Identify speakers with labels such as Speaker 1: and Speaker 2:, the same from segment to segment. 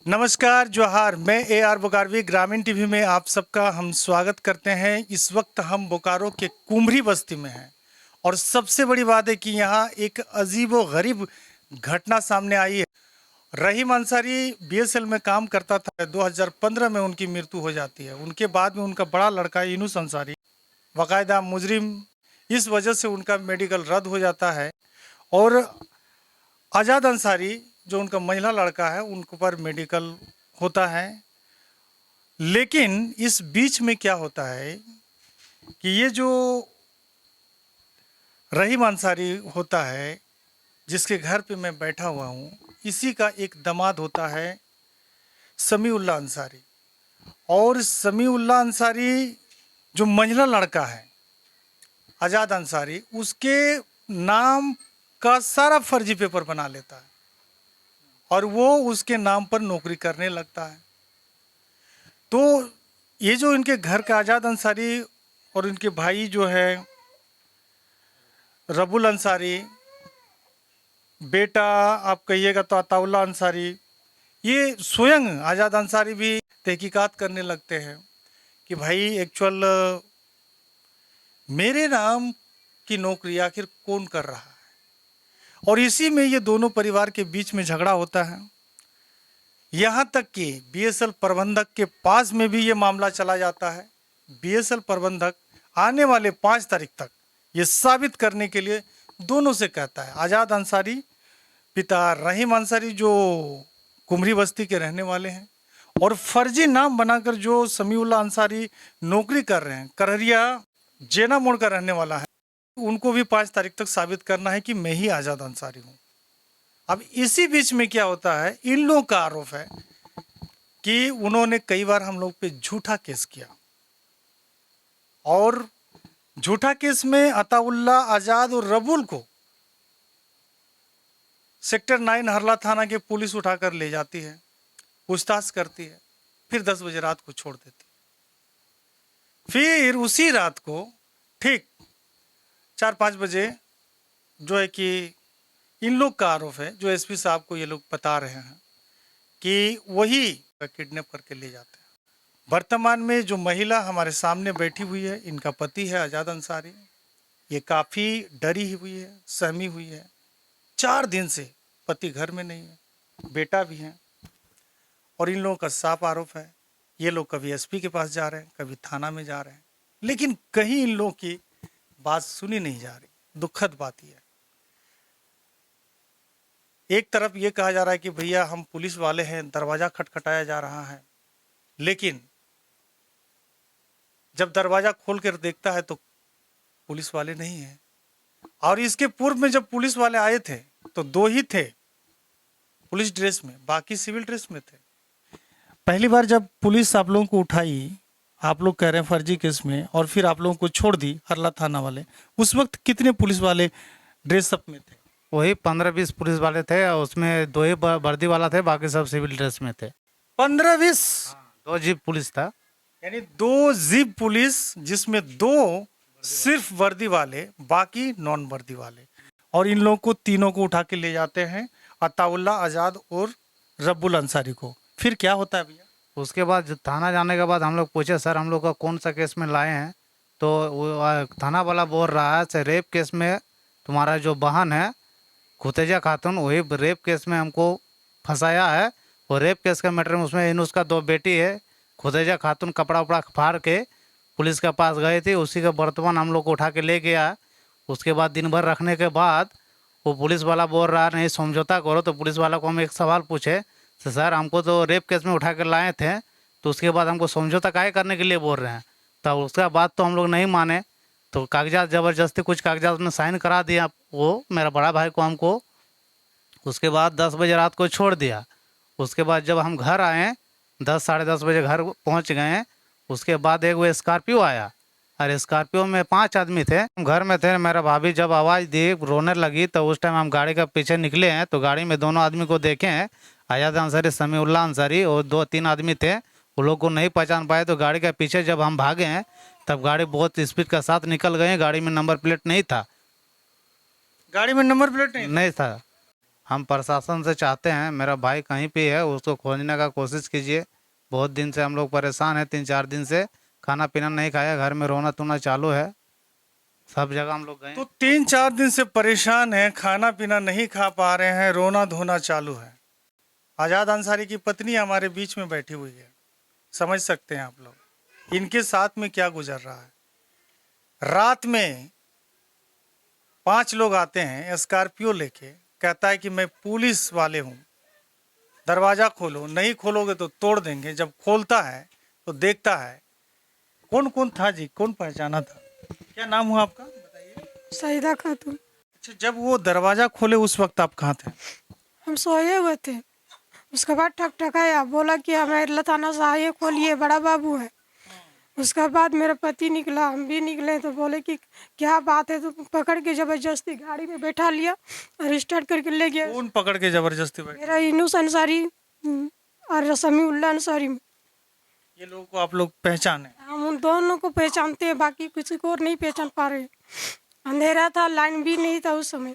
Speaker 1: नमस्कार जोहार। मैं AR बोकारोवी ग्रामीण टीवी में आप सबका हम स्वागत करते हैं। इस वक्त हम बोकारो के कुम्भरी बस्ती में हैं और सबसे बड़ी बात है कि यहाँ एक अजीबो गरीब घटना सामने आई है। रहीम अंसारी BSL में काम करता था। 2015 में उनकी मृत्यु हो जाती है। उनके बाद में उनका बड़ा लड़का यूनुस अंसारी बाकायदा मुजरिम, इस वजह से उनका मेडिकल रद्द हो जाता है और आज़ाद अंसारी जो उनका महिला लड़का है उनके ऊपर मेडिकल होता है। लेकिन इस बीच में क्या होता है कि ये जो रहीम अंसारी होता है जिसके घर पे मैं बैठा हुआ हूँ, इसी का एक दामाद होता है समीउल्लाह अंसारी। और समीउल्लाह अंसारी जो महिला लड़का है आज़ाद अंसारी, उसके नाम का सारा फर्जी पेपर बना लेता है और वो उसके नाम पर नौकरी करने लगता है। तो ये जो इनके घर का आज़ाद अंसारी और इनके भाई जो है रबुल अंसारी, बेटा आप कहिएगा तो अताउल्ला अंसारी, ये स्वयं आज़ाद अंसारी भी तहकीकात करने लगते हैं कि भाई एक्चुअल मेरे नाम की नौकरी आखिर कौन कर रहा है। और इसी में ये दोनों परिवार के बीच में झगड़ा होता है। यहाँ तक कि BSL प्रबंधक के पास में भी ये मामला चला जाता है। BSL प्रबंधक आने वाले 5 तारीख तक ये साबित करने के लिए दोनों से कहता है, आज़ाद अंसारी पिता रहीम अंसारी जो कुम्भरी बस्ती के रहने वाले हैं और फर्जी नाम बनाकर जो समीउल्लाह अंसारी नौकरी कर रहे हैं, करहरिया जेना मोड़ का रहने वाला है, उनको भी 5 तारीख तक साबित करना है कि मैं ही आज़ाद अंसारी हूँ। अब इसी बीच में क्या होता है, इन लोगों का आरोप है कि उन्होंने कई बार हम लोग पे झूठा केस किया और झूठा केस में अताउल्ला, आज़ाद और रबुल को सेक्टर 9 हरला थाना के पुलिस उठाकर ले जाती है, पूछताछ करती है, फिर 10 बजे रात को छोड़ देती। फिर उसी रात को ठीक 4-5 बजे जो है कि इन लोग का आरोप है, जो SP साहब को ये लोग बता रहे हैं कि वही किडनैप करके ले जाते हैं। वर्तमान में जो महिला हमारे सामने बैठी हुई है, इनका पति है आज़ाद अंसारी। ये काफ़ी डरी हुई है, सहमी हुई है। 4 दिन से पति घर में नहीं है, बेटा भी है और इन लोगों का साफ आरोप है ये लोग कभी SP के पास जा रहे हैं, कभी थाना में जा रहे हैं, लेकिन कहीं इन लोगों की बात सुनी नहीं जा रही। दुखद बात यह है, एक तरफ ये कहा जा रहा है कि भैया हम पुलिस वाले हैं, दरवाज़ा खटखटाया जा रहा है, लेकिन जब दरवाज़ा खोल कर देखता है तो पुलिस वाले नहीं हैं। और इसके पूर्व में जब पुलिस वाले आए थे तो 2 ही थे पुलिस ड्रेस में, बाकी सिविल ड्रेस में थे। पहली बार जब पुलिस आप लोगों को उठाई, आप लोग कह रहे हैं फर्जी केस में, और फिर आप लोगों को छोड़ दी हरला थाना वाले, उस वक्त कितने पुलिस वाले ड्रेसअप में थे?
Speaker 2: वही 15-20 पुलिस वाले थे और उसमें 2 ही वर्दी वाला थे, बाकी सब सिविल ड्रेस में थे।
Speaker 1: 15-20?
Speaker 2: 2 जीप पुलिस था,
Speaker 1: यानी 2 जीप पुलिस, जिसमें 2 सिर्फ वर्दी वाले, बाकी नॉन वर्दी वाले। और इन लोगों को तीनों को उठा के ले जाते हैं, अताउल्ला, आज़ाद और रब्बुल अंसारी को। फिर क्या होता है भैया?
Speaker 2: उसके बाद थाना जाने के बाद हम लोग पूछे सर हम लोग का कौन सा केस में लाए हैं, तो वो थाना वाला बोल रहा है सर रेप केस में तुम्हारा जो बहन है खुतेजा खातून, वही रेप केस में हमको फंसाया है। और रेप केस का मैटर में उसमें उसका 2 बेटी है, खुतेजा खातून कपड़ा उपड़ा फाड़ के पुलिस के पास गए थे, उसी का बर्तमान हम लोग को उठा के ले गया। उसके बाद दिन भर रखने के बाद वो पुलिस वाला बोल रहा नहीं समझौता करो। तो पुलिस वाला को हम एक सवाल पूछे, तो सर हमको तो रेप केस में उठा कर लाए थे, तो उसके बाद हमको समझौता काहे करने के लिए बोल रहे हैं। तो उसका बात तो हम लोग नहीं माने, तो कागजात ज़बरदस्ती कुछ कागजात में साइन करा दिया वो मेरा बड़ा भाई को हमको। उसके बाद 10 बजे रात को छोड़ दिया। उसके बाद जब हम घर आए 10 साढ़े 10 बजे घर पहुंच गए, उसके बाद एक वो स्कॉर्पियो आया और स्कॉर्पियो में 5 आदमी थे, हम घर में थे। मेरा भाभी जब आवाज़ दी रोने लगी तो उस टाइम हम गाड़ी का पीछे निकले हैं, तो गाड़ी में दोनों आदमी को देखे हैं, आज़ाद अंसारी, समीउल्लाह अंसारी, और 2-3 आदमी थे, वो लोग को नहीं पहचान पाए। तो गाड़ी के पीछे जब हम भागे हैं तब गाड़ी बहुत स्पीड के साथ निकल गए। गाड़ी में नंबर प्लेट नहीं था।
Speaker 1: गाड़ी में नंबर प्लेट नहीं
Speaker 2: था। हम प्रशासन से चाहते हैं मेरा भाई कहीं पे है उसको खोजने का कोशिश कीजिए। बहुत दिन से हम लोग परेशान हैं, 3-4 दिन से खाना पीना नहीं खाया, घर में रोना धोना चालू है, सब जगह हम लोग गए।
Speaker 1: तो 3-4 दिन से परेशान हैं, खाना पीना नहीं खा पा रहे हैं, रोना धोना चालू है। आज़ाद अंसारी की पत्नी हमारे बीच में बैठी हुई है, समझ सकते हैं आप लोग इनके साथ में क्या गुजर रहा है। रात में 5 लोग आते हैं स्कॉर्पियो लेके, कहता है कि मैं पुलिस वाले हूँ, दरवाज़ा खोलो, नहीं खोलोगे तो तोड़ देंगे। जब खोलता है तो देखता है कौन कौन था जी, कौन पहचाना था? क्या नाम हुआ आपका, बताइए।
Speaker 3: सईदा खातून।
Speaker 1: अच्छा, जब वो दरवाज़ा खोले उस वक्त आप कहाँ थे?
Speaker 3: हम सोए हुए थे, उसके बाद ठकठकाया, बोला कि हमारे थाना से आइए खोलिए, बड़ा बाबू है। उसके बाद मेरा पति निकला, हम भी निकले तो बोले कि क्या बात है, तो पकड़ के ज़बरदस्ती गाड़ी में बैठा लिया और स्टार्ट करके ले गया।
Speaker 1: कौन पकड़ के जबरदस्ती बैठे?
Speaker 3: मेरा इनूस अंसारी और समीउल्लाह अंसारी।
Speaker 1: ये लोगों को आप लोग पहचाने?
Speaker 3: हम उन दोनों को पहचानते हैं, बाकी किसी को और नहीं पहचान पा रहे। अंधेरा था, लाइन भी नहीं था उस समय।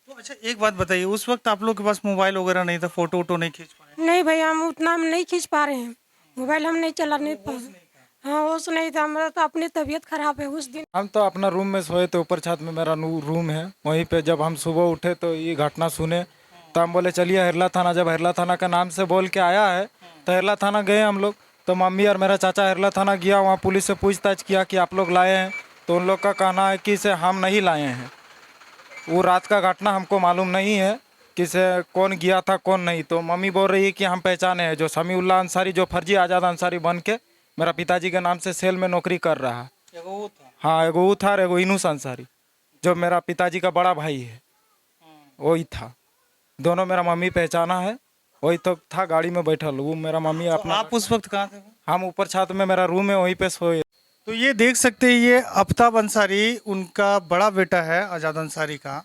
Speaker 1: तो अच्छा एक बात बताइए, उस वक्त आप लोग के पास मोबाइल वगैरह नहीं था, फोटो वोटो नहीं खींच पाए?
Speaker 3: नहीं भैया, हम उतना हम नहीं खींच पा रहे हैं, मोबाइल हम नहीं चला नहीं पा रहे। हाँ, होश नहीं था, हमारा तो अपनी तबीयत खराब है उस दिन।
Speaker 4: हम तो अपना रूम में सोए थे, ऊपर छत में मेरा रूम है, वहीं पे जब हम सुबह उठे तो ये घटना सुने तो हम बोले चलिए हेरला थाना। जब हेरला थाना का नाम से बोल के आया है तो हेरला थाना गए हम लोग। तो मम्मी और मेरा चाचा हेरला थाना गया, वहाँ पुलिस से पूछताछ किया कि आप लोग लाए हैं, तो उन लोग का कहना है कि से हम नहीं लाए हैं। वो रात का घटना हमको मालूम नहीं है कि से कौन गया था कौन नहीं। तो मम्मी बोल रही है कि हम पहचाने हैं, जो समीउल्लाह अंसारी, जो फर्जी आज़ाद अंसारी बन के मेरा पिताजी के नाम से सेल में नौकरी कर रहा है।
Speaker 1: एगो वो था।
Speaker 4: हाँ, एगो वो था और एगो इनूस अंसारी, जो मेरा पिताजी का बड़ा भाई है, वही था। दोनों मेरा मम्मी पहचाना है, वही तो था गाड़ी में बैठल। वो मेरा मम्मी
Speaker 1: तो
Speaker 4: अपना,
Speaker 1: आप उस वक्त कहाँ थे?
Speaker 4: हम ऊपर छत में, मेरा रूम है, वहीं पे सोए।
Speaker 1: तो ये देख सकते हैं, ये आफ्ताब अंसारी उनका बड़ा बेटा है आज़ाद अंसारी का,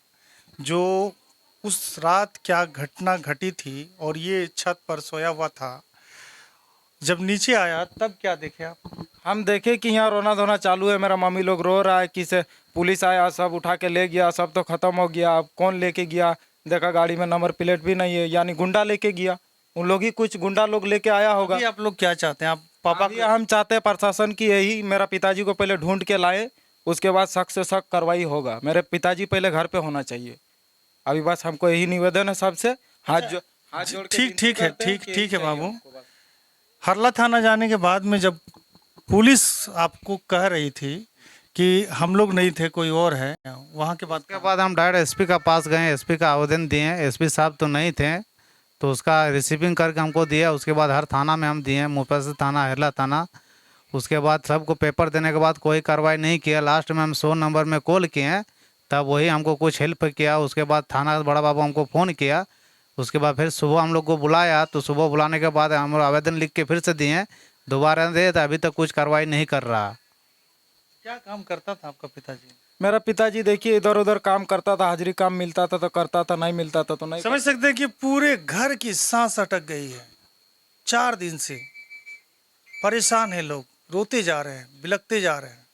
Speaker 1: जो उस रात क्या घटना घटी थी और ये छत पर सोया हुआ था। जब नीचे आया तब क्या देखे आप?
Speaker 4: हम देखे कि यहाँ रोना धोना चालू है, मेरा मम्मी लोग रो रहा है कि से पुलिस आया, सब उठा के ले गया, सब तो ख़त्म हो गया। अब कौन लेके गया, देखा गाड़ी में नंबर प्लेट भी नहीं है, यानी गुंडा लेके गया। उन लोग ही, कुछ गुंडा लोग लेके आया होगा।
Speaker 1: अभी आप लोग क्या चाहते हैं? आप पापा
Speaker 4: अभी हम चाहते हैं प्रशासन की यही, मेरा पिताजी को पहले ढूंढ के लाए, उसके बाद सख्त से सख्त कार्रवाई होगा। मेरे पिताजी पहले घर पे होना चाहिए। अभी बस हमको यही निवेदन है सबसे, हाथ जोड़ के
Speaker 1: ठीक
Speaker 4: विनती
Speaker 1: ठीक है,
Speaker 4: करते हैं
Speaker 1: ठीक
Speaker 4: कि
Speaker 1: ठीक है
Speaker 4: चाहिए
Speaker 1: बाबू।
Speaker 4: हमको बस।
Speaker 1: हरला थाना जाने के बाद में जब पुलिस आपको कह रही थी कि हम लोग नहीं थे, कोई और है, वहाँ के बाद
Speaker 2: उसके बाद हम डायरेक्ट एसपी का पास गए, एसपी का आवेदन दिए, एसपी साहब तो नहीं थे तो उसका रिसीविंग करके हमको दिया। उसके बाद हर थाना में हम दिए, मुफस्सिल थाना, हेरला थाना। उसके बाद सबको पेपर देने के बाद कोई कार्रवाई नहीं किया। लास्ट में हम 100 नंबर में कॉल किए, तब वही हमको कुछ हेल्प किया। उसके बाद थाना बड़ा बाबू हमको फ़ोन किया। उसके बाद फिर सुबह हम लोग को बुलाया, तो सुबह बुलाने के बाद हम आवेदन लिख के फिर से दिए, दोबारा दे, तो अभी तक कुछ कार्रवाई नहीं कर रहा।
Speaker 1: क्या काम करता था आपका पिताजी?
Speaker 4: मेरा पिताजी देखिए इधर उधर काम करता था, हाजिरी काम मिलता था तो करता था, नहीं मिलता था तो नहीं।
Speaker 1: समझ सकते हैं कि पूरे घर की सांस अटक गई है। 4 दिन से परेशान है लोग, रोते जा रहे हैं, बिलखते जा रहे हैं।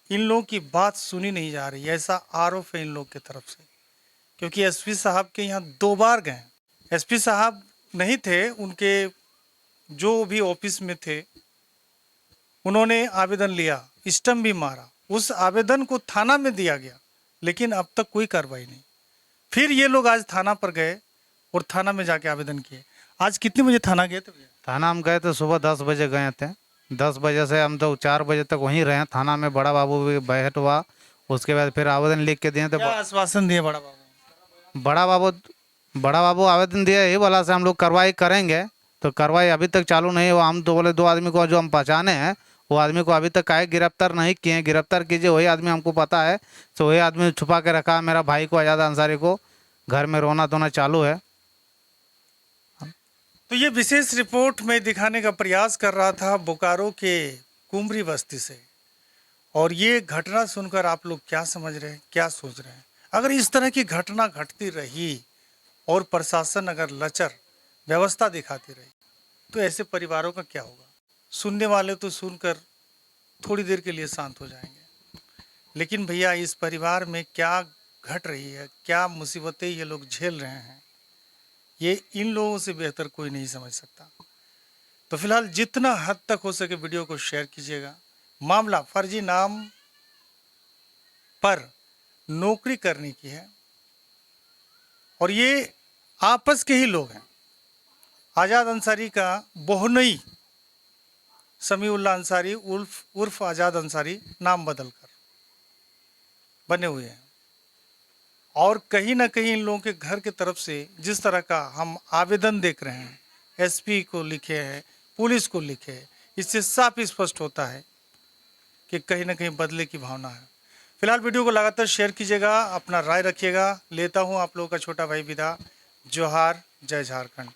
Speaker 1: इन लोगों की बात सुनी नहीं जा रही, ऐसा आरोप है इन लोग की तरफ से। क्योंकि एसपी साहब के यहाँ 2 बार गए, एसपी साहब नहीं थे, उनके जो भी ऑफिस में थे उन्होंने आवेदन लिया, स्टम्प भी मारा, उस आवेदन को थाना में दिया गया, लेकिन अब तक कोई कार्रवाई नहीं। फिर ये लोग आज थाना पर गए और थाना में जाके आवेदन किए। आज कितने बजे थाना गए थे भैया?
Speaker 2: थाना हम गए तो सुबह 10 बजे गए थे। 10 बजे से हम तो 4 बजे तक वहीं रहे थाना में। बड़ा बाबू भी बैठ हुआ, उसके बाद फिर आवेदन लिख के दिए। तो
Speaker 1: क्या आश्वासन दिए बड़ा बाबू?
Speaker 2: बड़ा बाबू आवेदन दिया यही वाला से हम लोग कार्रवाई करेंगे, तो कार्रवाई अभी तक चालू नहीं हुआ। हम तो बोले 2 आदमी को जो हम पहचाने हैं, वो आदमी को अभी तक काहे गिरफ्तार नहीं किए हैं। गिरफ्तार कीजिए, वही आदमी हमको पता है, तो वही आदमी छुपा के रखा है। मेरा भाई को, आज़ाद अंसारी को, घर में रोना धोना चालू है।
Speaker 1: तो ये विशेष रिपोर्ट में दिखाने का प्रयास कर रहा था बोकारो के कुमरी बस्ती से। और ये घटना सुनकर आप लोग क्या समझ रहे हैं, क्या सोच रहे हैं? अगर इस तरह की घटना घटती रही और प्रशासन अगर लचर व्यवस्था दिखाती रही तो ऐसे परिवारों का क्या होगा? सुनने वाले तो सुनकर थोड़ी देर के लिए शांत हो जाएंगे, लेकिन भैया इस परिवार में क्या घट रही है, क्या मुसीबतें ये लोग झेल रहे हैं, ये इन लोगों से बेहतर कोई नहीं समझ सकता। तो फिलहाल जितना हद तक हो सके वीडियो को शेयर कीजिएगा। मामला फर्जी नाम पर नौकरी करने की है और ये आपस के ही लोग हैं। आज़ाद अंसारी का बोहनई समीउल्लाह अंसारी उर्फ आज़ाद अंसारी नाम बदलकर बने हुए हैं और कहीं ना कहीं इन लोगों के घर की तरफ से जिस तरह का हम आवेदन देख रहे हैं, एसपी को लिखे हैं, पुलिस को लिखे हैं, इससे साफ स्पष्ट होता है कि कहीं ना कहीं बदले की भावना है। फिलहाल वीडियो को लगातार शेयर कीजिएगा, अपना राय रखिएगा। लेता हूं आप लोगों का छोटा भाई विदा। जोहार, जय झारखंड।